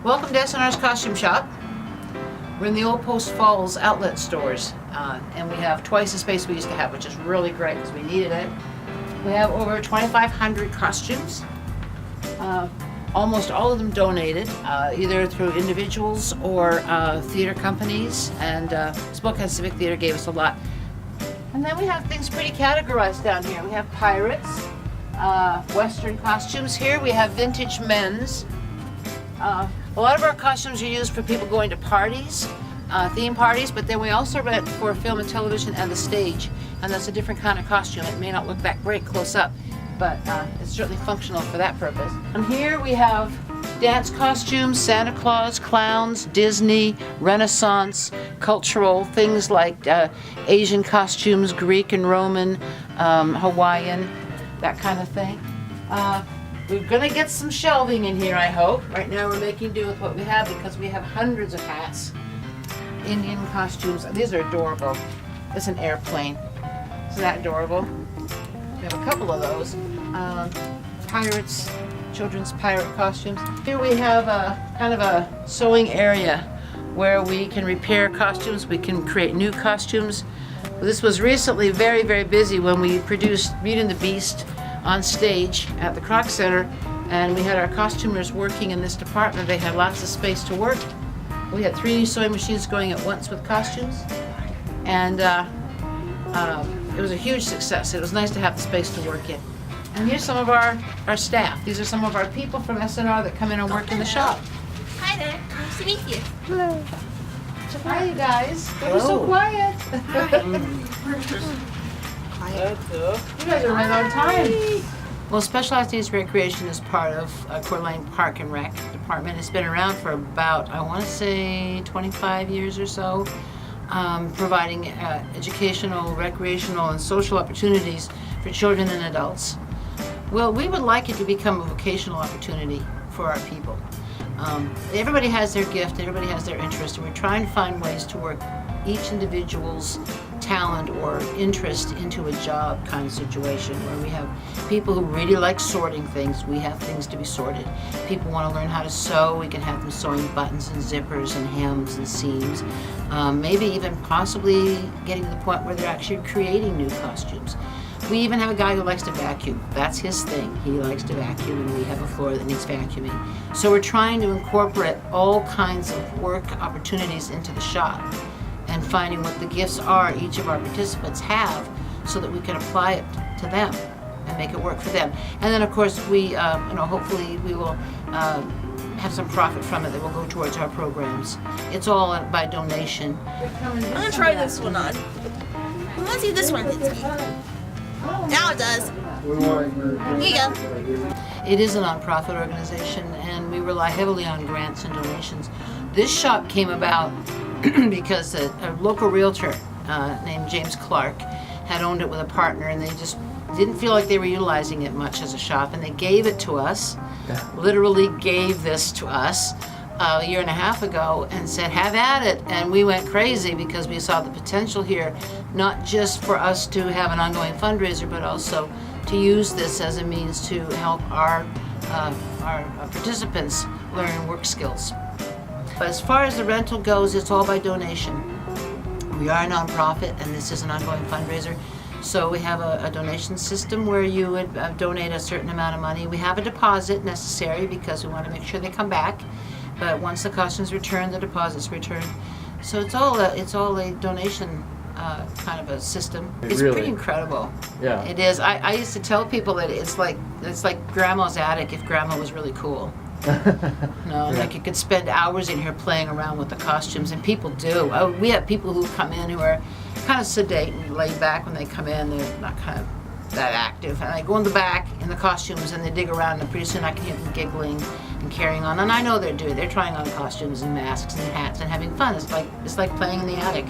Welcome to SNR's Costume Shop. We're in the old Post Falls outlet stores, and we have twice the space we used to have, which is really great because we needed it. We have over 2,500 costumes, almost all of them donated, either through individuals or theater companies, and Spokane Civic Theater gave us a lot. And then we have things pretty categorized down here. We have pirates, Western costumes here. We have vintage men's. A lot of our costumes are used for people going to parties, theme parties, but then we also rent for film and television and the stage, and that's a different kind of costume. It may not look that great close up, but it's certainly functional for that purpose. And here we have dance costumes, Santa Claus, clowns, Disney, Renaissance, cultural things like Asian costumes, Greek and Roman, Hawaiian, that kind of thing. We're gonna get some shelving in here, I hope. Right now we're making do with what we have because we have hundreds of hats. Indian costumes, these are adorable. It's an airplane. Isn't that adorable? We have a couple of those. Pirates, children's pirate costumes. Here we have a kind of a sewing area where we can repair costumes, we can create new costumes. This was recently very, very busy when we produced Beauty and the Beast on stage at the Croc Center, and we had our costumers working in this department. They had lots of space to work. We had 3 sewing machines going at once with costumes, and it was a huge success. It was nice to have the space to work in. And here's some of our staff. These are some of our people from SNR that come in and work in the shop. Hi there, nice to meet you. Hello. Hi, you guys. You're so quiet. You guys are right on time. Well, Specialized Needs Recreation is part of Coeur d'Alene Park and Rec Department. It's been around for about, I want to say, 25 years or so, providing educational, recreational, and social opportunities for children and adults. Well, we would like it to become a vocational opportunity for our people. Everybody has their gift, everybody has their interest, and we're trying to find ways to work each individual's talent or interest into a job kind of situation where we have people who really like sorting things. We have things to be sorted. People want to learn how to sew. We can have them sewing buttons and zippers and hems and seams. Maybe even possibly getting to the point where they're actually creating new costumes. We even have a guy who likes to vacuum. That's his thing. He likes to vacuum, and we have a floor that needs vacuuming. So we're trying to incorporate all kinds of work opportunities into the shop and finding what the gifts are each of our participants have so that we can apply it to them and make it work for them. And then of course we, hopefully we will have some profit from it that will go towards our programs. It's all by donation. I'm gonna try this one on. Let's see if this one fits me. Now it does. Here you go. It is a nonprofit organization, and we rely heavily on grants and donations. This shop came about because a local realtor named James Clark had owned it with a partner, and they just didn't feel like they were utilizing it much as a shop, and they gave it to us, literally gave this to us a year and a half ago and said, have at it. And we went crazy because we saw the potential here, not just for us to have an ongoing fundraiser, but also to use this as a means to help our participants learn work skills. But as far as the rental goes, it's all by donation. We are a nonprofit, and this is an ongoing fundraiser. So we have a donation system where you would donate a certain amount of money. We have a deposit necessary because we want to make sure they come back. But once the costume's returned, the deposit's returned. So it's all a donation kind of a system. It's really pretty incredible. Yeah. It is. I used to tell people that it's like grandma's attic if grandma was really cool. Like you could spend hours in here playing around with the costumes, and people do. We have people who come in who are kind of sedate and laid back when they come in. They're not kind of that active. And I go in the back in the costumes and they dig around, and pretty soon I can hear them giggling and carrying on. And I know they're doing. They're trying on costumes and masks and hats and having fun. It's like playing in the attic.